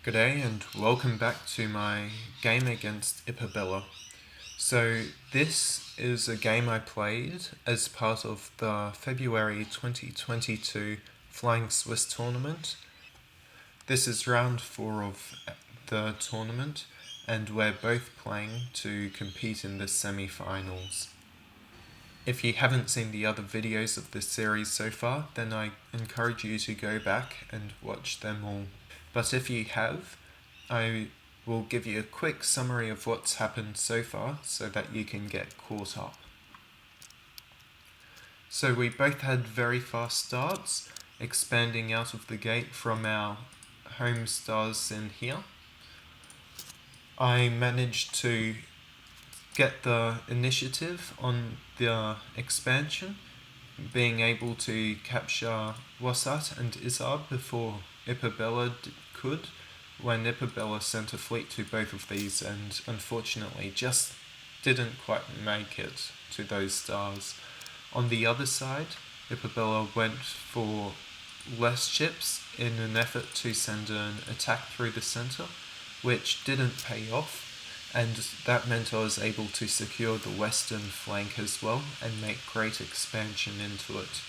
G'day and welcome back to my game against iippabella. So this is a game I played as part of the February 2022 Flying Swiss tournament. This is round 4 of the tournament and we're both playing to compete in the semi-finals. If you haven't seen the other videos of this series so far, then I encourage you to go back and watch them all. But if you have, I will give you a quick summary of what's happened so far so that you can get caught up. So we both had very fast starts, expanding out of the gate from our home stars in here. I managed to get the initiative on the expansion, being able to capture Wasat and Izar before iippabella could, when iippabella sent a fleet to both of these and unfortunately just didn't quite make it to those stars. On the other side, iippabella went for less ships in an effort to send an attack through the center, which didn't pay off, and that meant I was able to secure the western flank as well and make great expansion into it.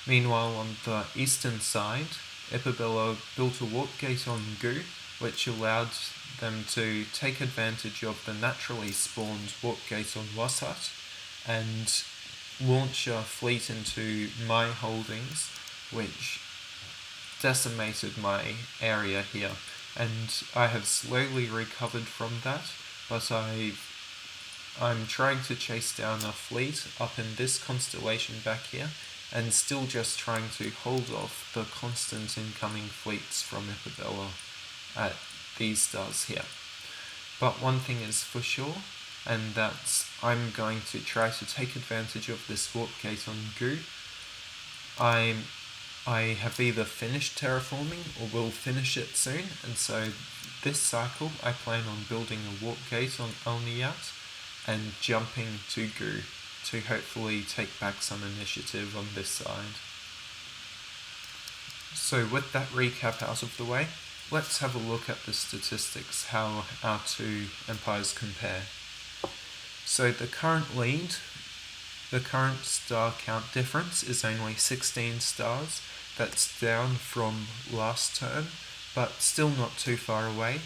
Meanwhile, on the eastern side, iippabella built a warp gate on Gu, which allowed them to take advantage of the naturally spawned warp gate on Wasat and launch a fleet into my holdings, which decimated my area here. And I have slowly recovered from that, but I'm trying to chase down a fleet up in this constellation back here, and still just trying to hold off the constant incoming fleets from iippabella at these stars here. But one thing is for sure, and that's I'm going to try to take advantage of this warp gate on Gu. I have either finished terraforming or will finish it soon, and so this cycle I plan on building a warp gate on Alniyat and jumping to Gu to hopefully take back some initiative on this side. So with that recap out of the way, let's have a look at the statistics, how our two empires compare. So the current star count difference is only 16 stars. That's down from last turn, but still not too far away.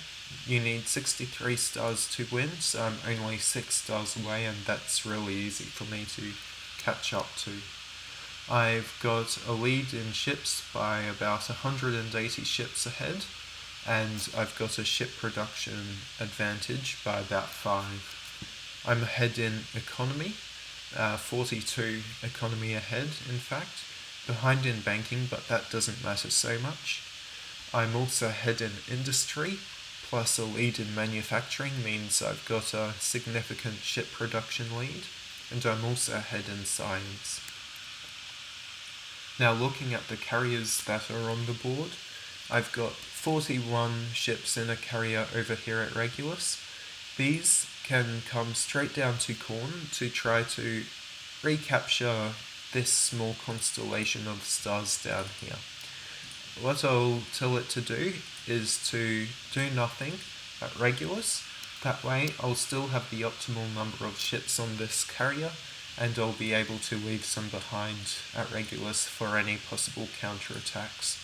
You need 63 stars to win, so I'm only 6 stars away, and that's really easy for me to catch up to. I've got a lead in ships by about 180 ships ahead, and I've got a ship production advantage by about 5. I'm ahead in economy, 42 economy ahead in fact, behind in banking, but that doesn't matter so much. I'm also ahead in industry, plus a lead in manufacturing means I've got a significant ship production lead, and I'm also ahead in science. Now looking at the carriers that are on the board, I've got 41 ships in a carrier over here at Regulus. These can come straight down to Korn to try to recapture this small constellation of stars down here. What I'll tell it to do is to do nothing at Regulus. That way I'll still have the optimal number of ships on this carrier, and I'll be able to leave some behind at Regulus for any possible counterattacks.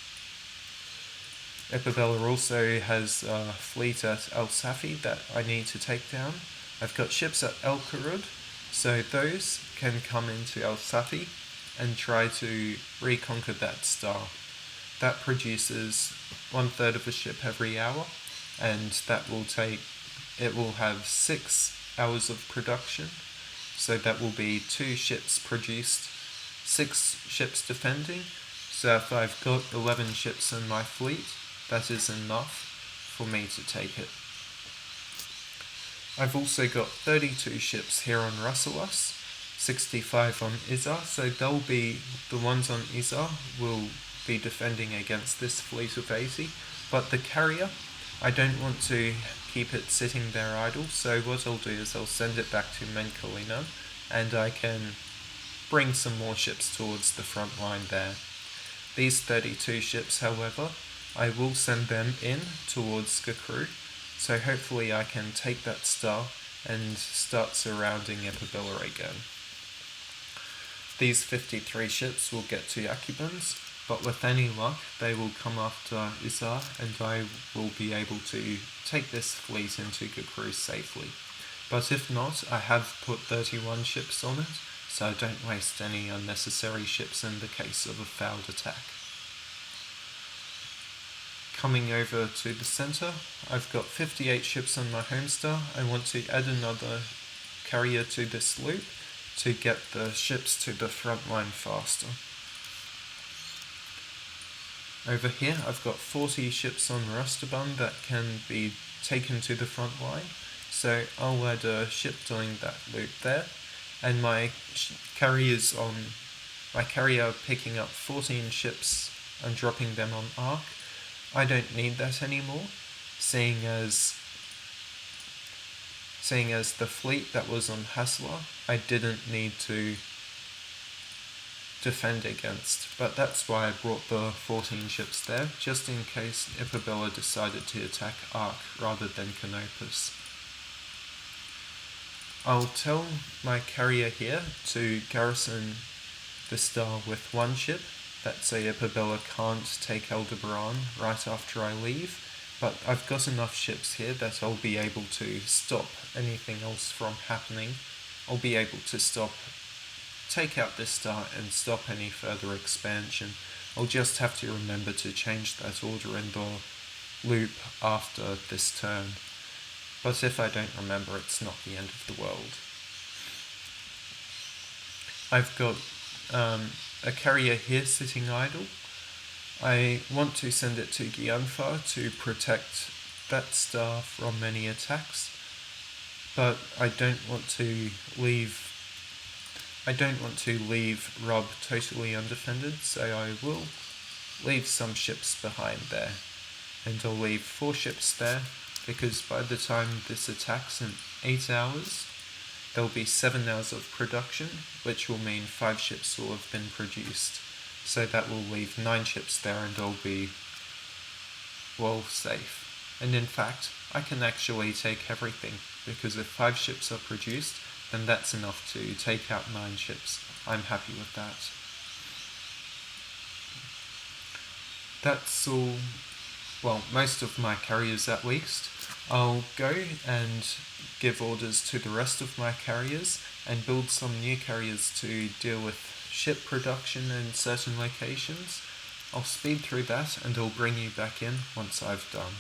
iippabella also has a fleet at El Safi that I need to take down. I've got ships at El Karud, so those can come into El Safi and try to reconquer that star. That produces 1/3 of a ship every hour, and it will have 6 hours of production, so that will be 2 ships produced, 6 ships defending. So if I've got 11 ships in my fleet, that is enough for me to take it. I've also got 32 ships here on Rasselas, 65 on Izar, so they'll be the ones on Izar will be defending against this fleet of 80, but the carrier, I don't want to keep it sitting there idle, so what I'll do is I'll send it back to Menkalina, and I can bring some more ships towards the front line there. These 32 ships, however, I will send them in towards the crew, so hopefully I can take that star and start surrounding iippabella again. These 53 ships will get to Akubans, but with any luck they will come after Isar, and I will be able to take this fleet into the crew safely. But if not, I have put 31 ships on it, so don't waste any unnecessary ships in the case of a failed attack. Coming over to the centre, I've got 58 ships on my home star. I want to add another carrier to this loop to get the ships to the front line faster. Over here I've got 40 ships on Rastaban that can be taken to the front line, so I'll add a ship doing that loop there, and my carrier picking up 14 ships and dropping them on Arc. I don't need that anymore, seeing as the fleet that was on Haslar I didn't need to defend against, but that's why I brought the 14 ships there, just in case iippabella decided to attack Arc rather than Canopus. I'll tell my carrier here to garrison the star with one ship, that so iippabella can't take Aldebaran right after I leave, but I've got enough ships here that I'll be able to stop anything else from happening. I'll be able to take out this star and stop any further expansion. I'll just have to remember to change that order in the loop after this turn. But if I don't remember, it's not the end of the world. I've got a carrier here sitting idle. I want to send it to Gianfar to protect that star from any attacks, but I don't want to leave Rub totally undefended, so I will leave some ships behind there, and I'll leave 4 ships there, because by the time this attacks in 8 hours, there'll be 7 hours of production, which will mean 5 ships will have been produced. So that will leave 9 ships there, and I'll be well safe. And in fact, I can actually take everything, because if 5 ships are produced, then that's enough to take out 9 ships. I'm happy with that. That's all, well, most of my carriers at least. I'll go and give orders to the rest of my carriers and build some new carriers to deal with ship production in certain locations. I'll speed through that and I'll bring you back in once I've done.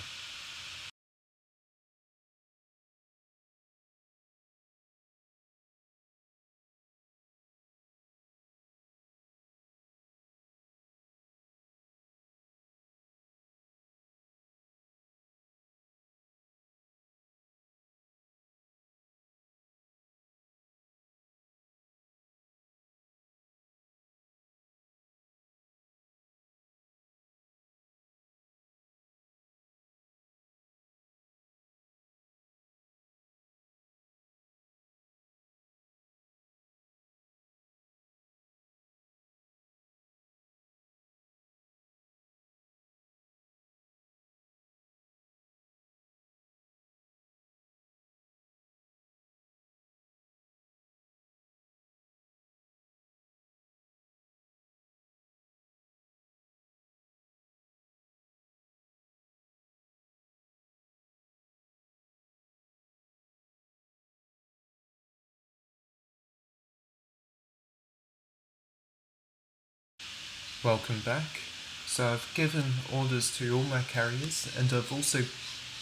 Welcome back. So I've given orders to all my carriers, and I've also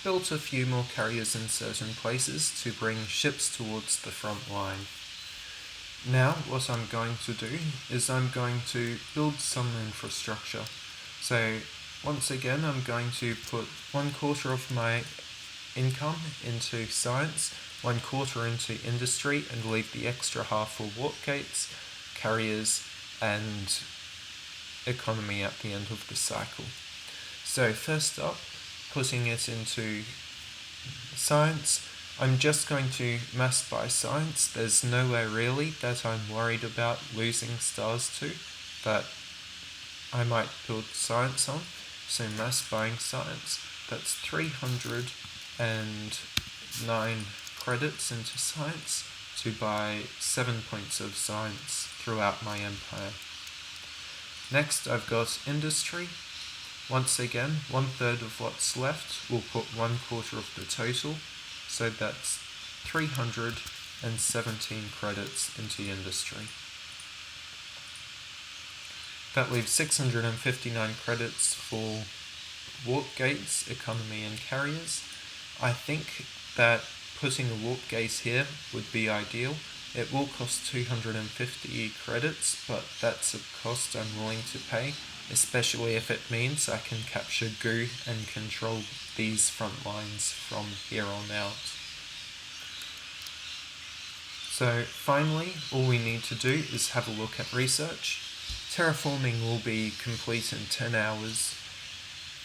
built a few more carriers in certain places to bring ships towards the front line. Now what I'm going to do is I'm going to build some infrastructure. So once again I'm going to put 1/4 of my income into science, 1/4 into industry, and leave the extra half for warp gates, carriers, and economy at the end of the cycle. So first up, putting it into science, I'm just going to mass buy science. There's nowhere really that I'm worried about losing stars to that I might build science on. so mass buying science, that's 309 credits into science to buy 7 points of science throughout my empire. Next I've got industry. Once again, 1/3 of what's left will put 1/4 of the total, so that's 317 credits into industry. That leaves 659 credits for warp gates, economy and carriers. I think that putting a warp gate here would be ideal. It will cost 250 credits, but that's a cost I'm willing to pay, especially if it means I can capture goo and control these front lines from here on out. So finally, all we need to do is have a look at research. Terraforming will be complete in 10 hours.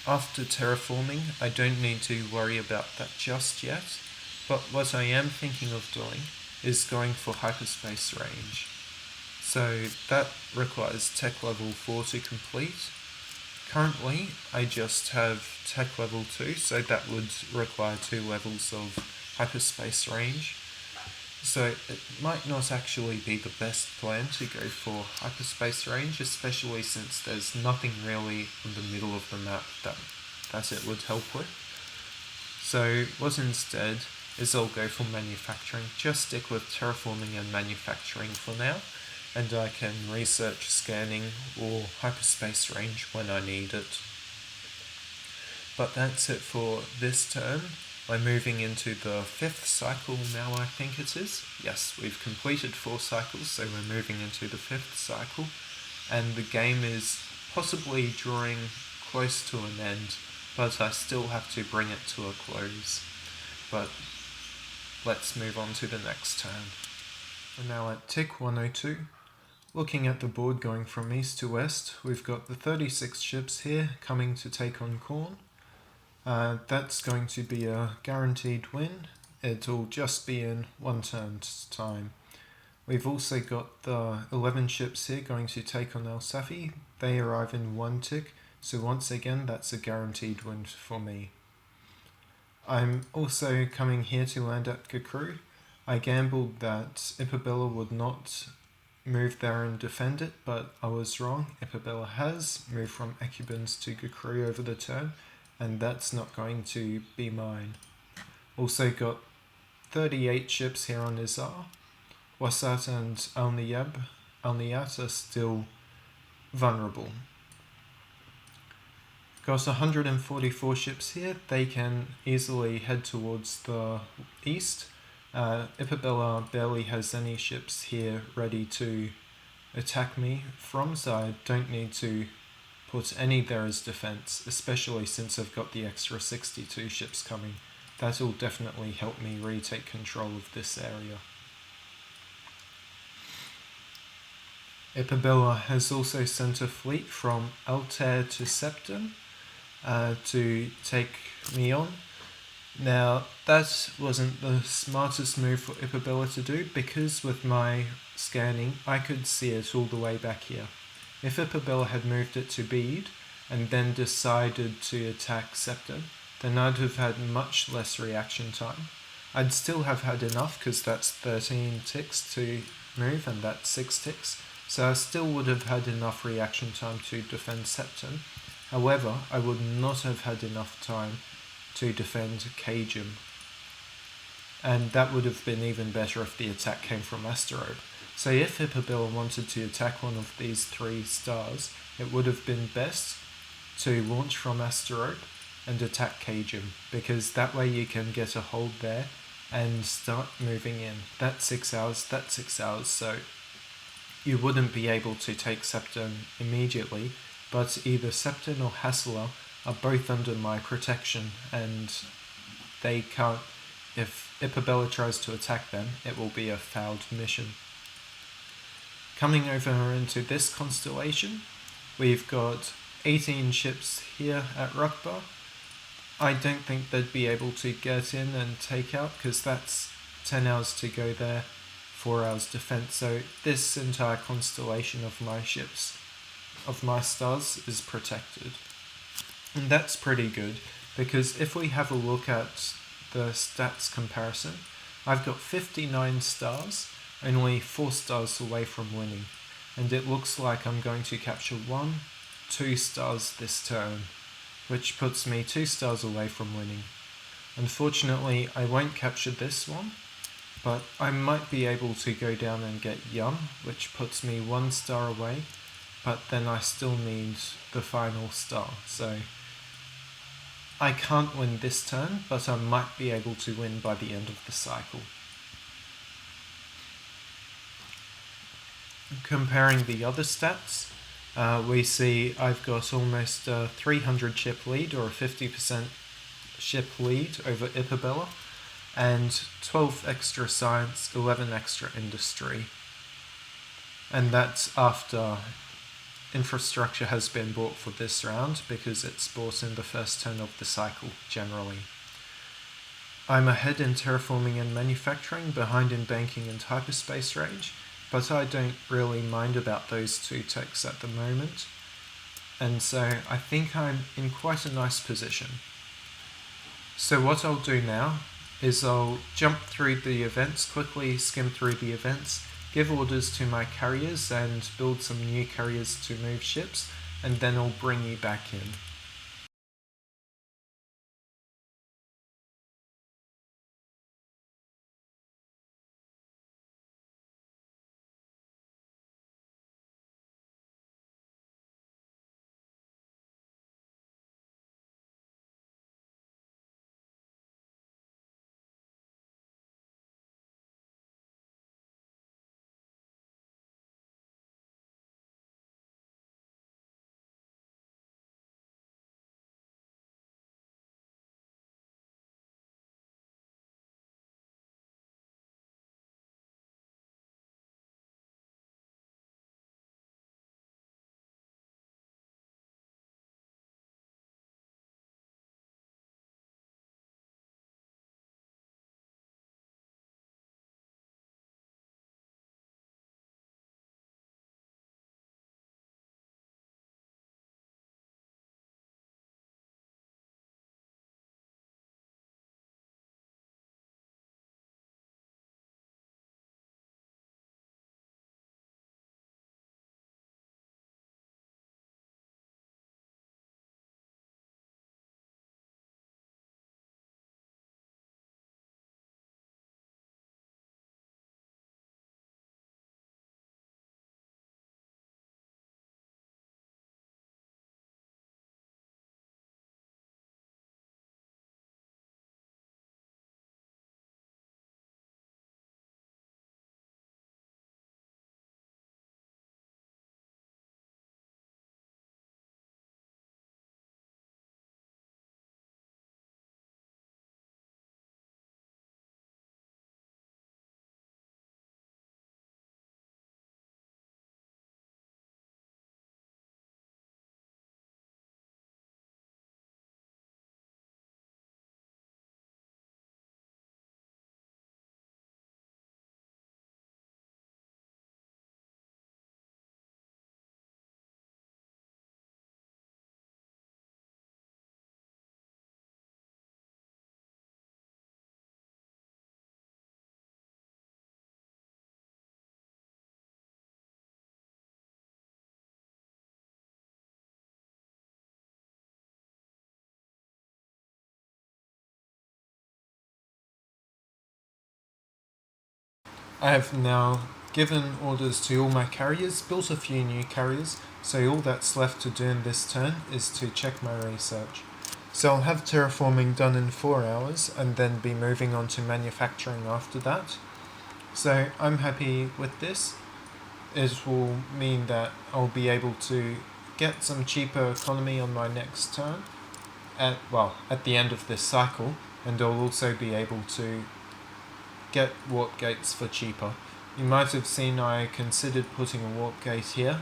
After terraforming, I don't need to worry about that just yet, but what I am thinking of doing is going for hyperspace range. So that requires tech level 4 to complete. Currently, I just have tech level 2, so that would require 2 levels of hyperspace range. So it might not actually be the best plan to go for hyperspace range, especially since there's nothing really in the middle of the map that it would help with. So what instead is I'll go for manufacturing. Just stick with terraforming and manufacturing for now, and I can research scanning or hyperspace range when I need it. But that's it for this turn. We're moving into the 5th cycle now, I think it is. Yes, we've completed 4 cycles, so we're moving into the 5th cycle, and the game is possibly drawing close to an end, but I still have to bring it to a close. But let's move on to the next turn. We're now at tick 102. Looking at the board going from east to west, we've got the 36 ships here coming to take on Khorne. That's going to be a guaranteed win. It'll just be in 1 turn's time. We've also got the 11 ships here going to take on El Safi. They arrive in 1 tick, so once again that's a guaranteed win for me. I'm also coming here to land at Gakru. I gambled that iippabella would not move there and defend it, but I was wrong. iippabella has moved from Ecubans to Gakru over the turn, and that's not going to be mine. Also got 38 ships here on Izar. Wasat and Al-Niyat are still vulnerable. Got 144 ships here. They can easily head towards the east. iippabella barely has any ships here ready to attack me from, so I don't need to put any there as defense, especially since I've got the extra 62 ships coming. That'll definitely help me retake control of this area. iippabella has also sent a fleet from Altair to Septon to take me on. Now, that wasn't the smartest move for iippabella to do, because with my scanning, I could see it all the way back here. If iippabella had moved it to Bede and then decided to attack Septon, then I'd have had much less reaction time. I'd still have had enough, because that's 13 ticks to move and that's 6 ticks, so I still would have had enough reaction time to defend Septon. However, I would not have had enough time to defend Kajim, and that would have been even better if the attack came from Asteroid. So if iippabella wanted to attack one of these 3 stars, it would have been best to launch from Asteroid and attack Kajim, because that way you can get a hold there and start moving in. That's 6 hours, so you wouldn't be able to take Septon immediately, but either Septon or Hassler are both under my protection, and they can't. If iippabella tries to attack them, it will be a failed mission. Coming over into this constellation, we've got 18 ships here at Rukba. I don't think they'd be able to get in and take out, because that's 10 hours to go there, 4 hours defense, so this entire constellation of my ships, of my stars, is protected. And that's pretty good, because if we have a look at the stats comparison, I've got 59 stars, only 4 stars away from winning. And it looks like I'm going to capture 2 stars this turn, which puts me 2 stars away from winning. Unfortunately, I won't capture this one, but I might be able to go down and get Yum, which puts me 1 star away, but then I still need the final star, so I can't win this turn, but I might be able to win by the end of the cycle. Comparing the other stats, we see I've got almost a 300 ship lead, or a 50% ship lead over iippabella, and 12 extra science, 11 extra industry. And that's after infrastructure has been bought for this round, because it's bought in the first turn of the cycle generally. I'm ahead in terraforming and manufacturing, behind in banking and hyperspace range, but I don't really mind about those 2 techs at the moment, and so I think I'm in quite a nice position. So what I'll do now is I'll jump through the events, quickly skim through the events, give orders to my carriers and build some new carriers to move ships, and then I'll bring you back in. I have now given orders to all my carriers, built a few new carriers, so all that's left to do in this turn is to check my research. So I'll have terraforming done in 4 hours, and then be moving on to manufacturing after that. So I'm happy with this. It will mean that I'll be able to get some cheaper economy on my next turn, at the end of this cycle, and I'll also be able to get warp gates for cheaper. You might have seen I considered putting a warp gate here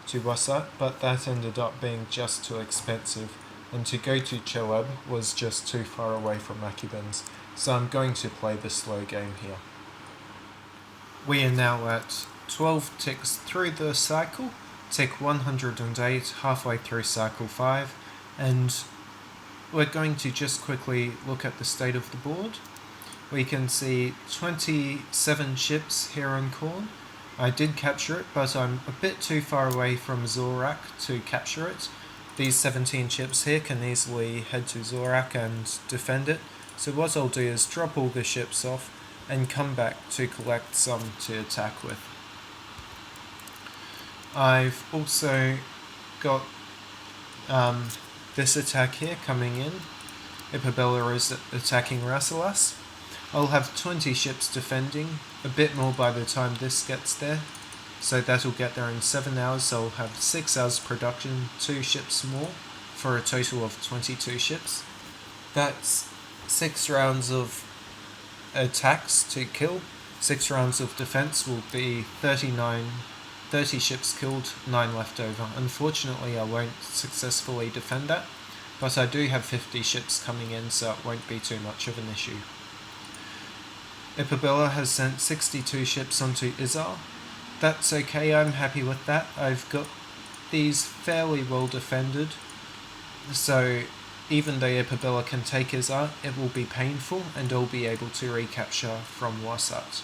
to Wasat, but that ended up being just too expensive, and to go to Cheleb was just too far away from Makibens, so I'm going to play the slow game here. We are now at 12 ticks through the cycle, tick 108 halfway through cycle 5, And we're going to just quickly look at the state of the board. We can see 27 ships here on Corn. I did capture it, but I'm a bit too far away from Zorak to capture it. These 17 ships here can easily head to Zorak and defend it. So what I'll do is drop all the ships off and come back to collect some to attack with. I've also got this attack here coming in. iippabella is attacking Rasselas. I'll have 20 ships defending, a bit more by the time this gets there. So that'll get there in 7 hours, so I'll have 6 hours production, 2 ships more, for a total of 22 ships. That's 6 rounds of attacks to kill. 6 rounds of defense will be 30 ships killed, 9 left over. Unfortunately, I won't successfully defend that, but I do have 50 ships coming in, so it won't be too much of an issue. iippabella has sent 62 ships onto Izar. That's okay, I'm happy with that. I've got these fairly well defended, so even though iippabella can take Izar, it will be painful and I'll be able to recapture from Wasat.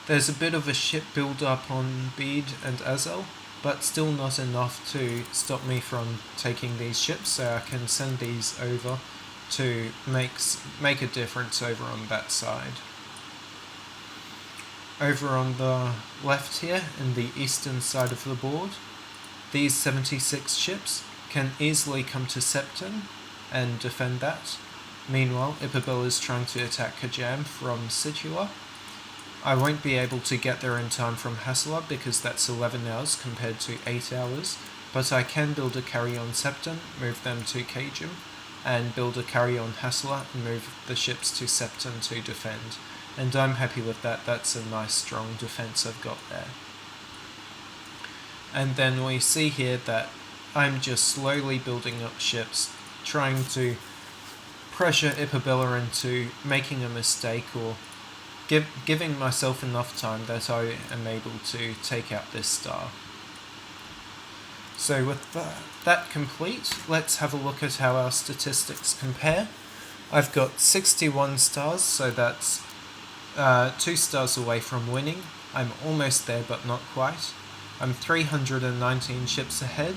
There's a bit of a ship build up on Bede and Azel, but still not enough to stop me from taking these ships, so I can send these over to make a difference over on that side. Over on the left here, in the eastern side of the board, these 76 ships can easily come to Septon and defend that. Meanwhile, iippabella is trying to attack Kajam from Situla. I won't be able to get there in time from Hassela because that's 11 hours compared to 8 hours, but I can build a carry on Septon, move them to Kajam, and build a carry on Hassela and move the ships to Septon to defend. And I'm happy with that. That's a nice strong defense I've got there. And then we see here that I'm just slowly building up ships, trying to pressure iippabella into making a mistake or giving myself enough time that I am able to take out this star. So with that complete, let's have a look at how our statistics compare. I've got 61 stars, so that's 2 stars away from winning. I'm almost there, but not quite. I'm 319 ships ahead,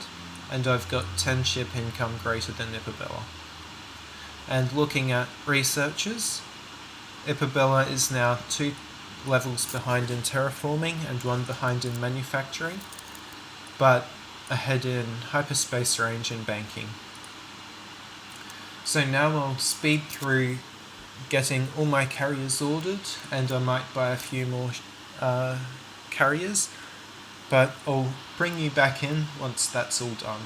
and I've got 10 ship income greater than iippabella. And looking at researchers, iippabella is now 2 levels behind in terraforming and 1 behind in manufacturing, but ahead in hyperspace range and banking. So now I'll speed through getting all my carriers ordered, and I might buy a few more carriers, but I'll bring you back in once that's all done.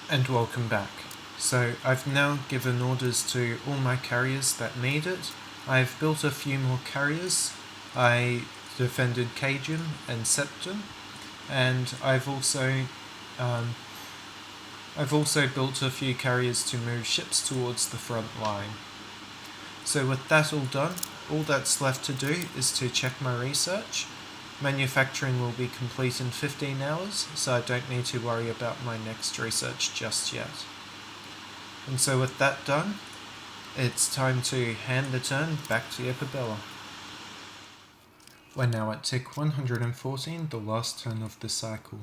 And welcome back. So I've now given orders to all my carriers that need it. I've built a few more carriers. I defended Cajun and Septon, and um, I've also built a few carriers to move ships towards the front line. So with that all done, all that's left to do is to check my research. Manufacturing will be complete in 15 hours, so I don't need to worry about my next research just yet. And so with that done, it's time to hand the turn back to iippabella. We're now at tick 114, the last turn of the cycle.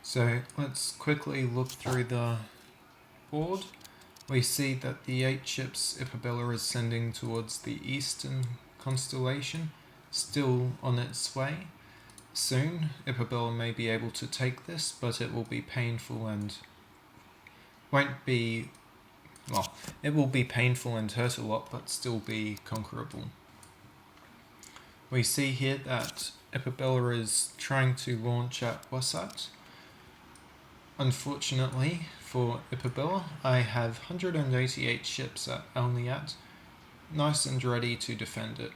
So let's quickly look through the board. We see that the 8 ships iippabella is sending towards the eastern constellation, still on its way. Soon, iippabella may be able to take this, but it will be painful and it will be painful and hurt a lot, but still be conquerable. We see here that iippabella is trying to launch at Wasat. Unfortunately for iippabella, I have 188 ships at Alniat, nice and ready to defend it.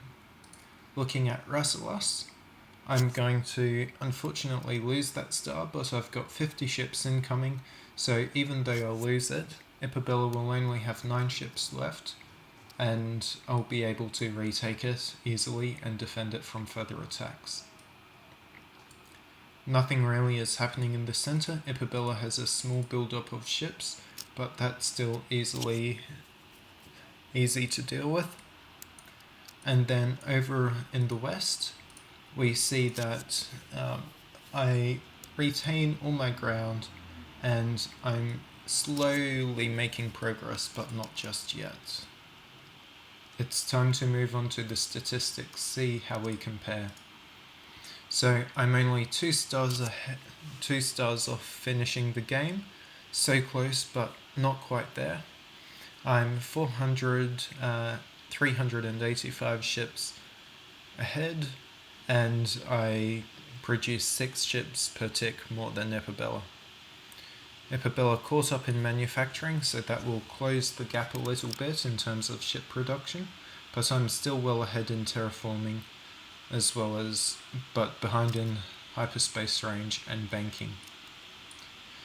Looking at Rasselas, I'm going to unfortunately lose that star, but I've got 50 ships incoming, so even though I'll lose it, iippabella will only have 9 ships left, and I'll be able to retake it easily and defend it from further attacks. Nothing really is happening in the center. iippabella has a small build-up of ships, but that's still easy to deal with. And then over in the west, we see that I retain all my ground and I'm slowly making progress, but not just yet. It's time to move on to the statistics, see how we compare. So I'm only 2 stars off finishing the game, so close but not quite there. I'm 385 ships ahead, and I produce 6 ships per tick more than iippabella. iippabella caught up in manufacturing, so that will close the gap a little bit in terms of ship production, but I'm still well ahead in terraforming, but behind in hyperspace range and banking.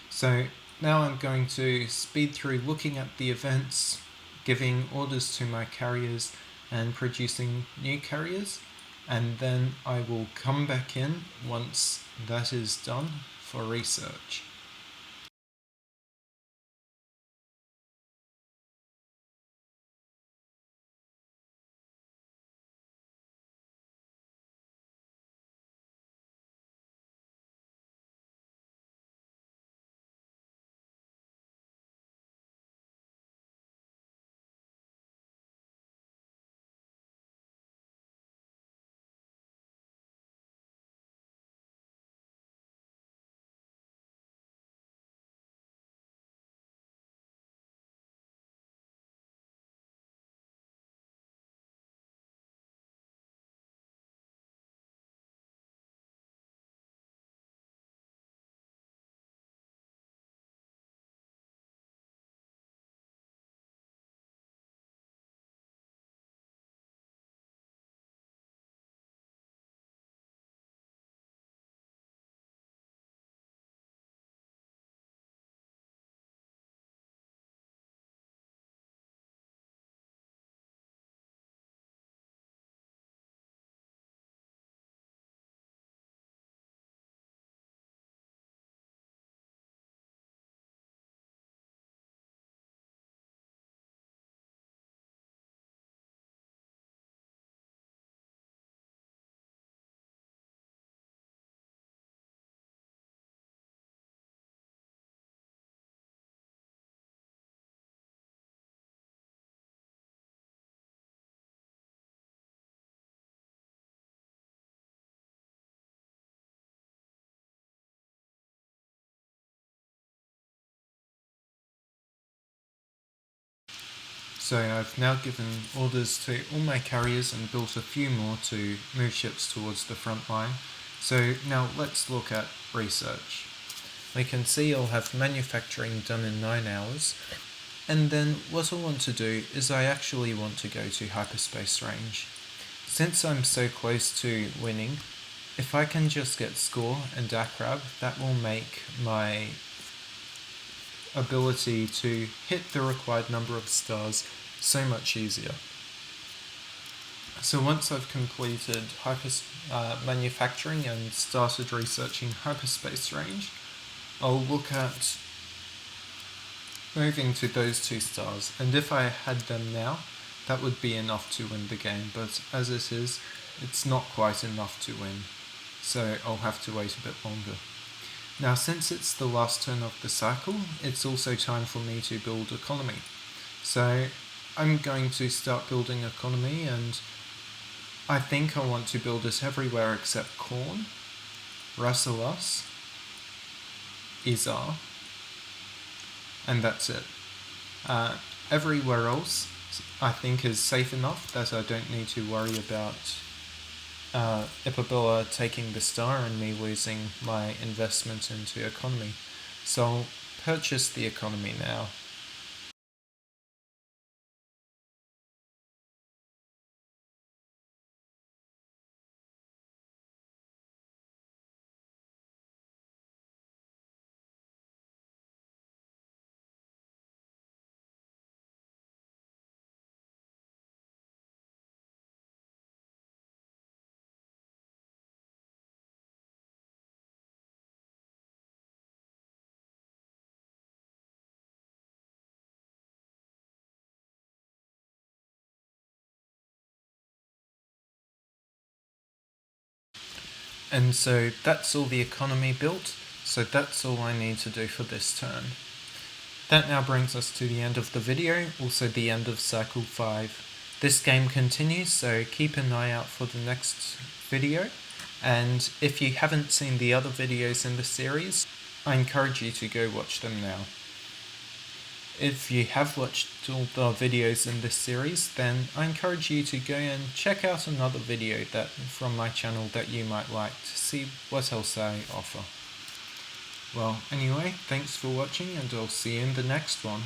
So now I'm going to speed through looking at the events, giving orders to my carriers and producing new carriers, and then I will come back in once that is done for research. So I've now given orders to all my carriers and built a few more to move ships towards the front line. So now let's look at research. we can see I'll have manufacturing done in 9 hours. And then what I want to do is I actually want to go to hyperspace range. Since I'm so close to winning, if I can just get score and Akrab, that will make my ability to hit the required number of stars so much easier. So once I've completed manufacturing and started researching hyperspace range, I'll look at moving to those 2 stars, and if I had them now, that would be enough to win the game, but as it is, it's not quite enough to win, so I'll have to wait a bit longer. Now, since it's the last turn of the cycle, it's also time for me to build economy. So I'm going to start building economy, and I think I want to build it everywhere except corn, Rasselas, Izar, and that's it. Everywhere else I think is safe enough that I don't need to worry about iippabella taking the star and me losing my investment into economy. So I'll purchase the economy now. And so that's all the economy built, so that's all I need to do for this turn. That now brings us to the end of the video, also the end of Cycle 5. This game continues, so keep an eye out for the next video, and if you haven't seen the other videos in the series, I encourage you to go watch them now. If you have watched all the videos in this series, then I encourage you to go and check out another video from my channel that you might like to see what else I offer. Well, anyway, thanks for watching, and I'll see you in the next one.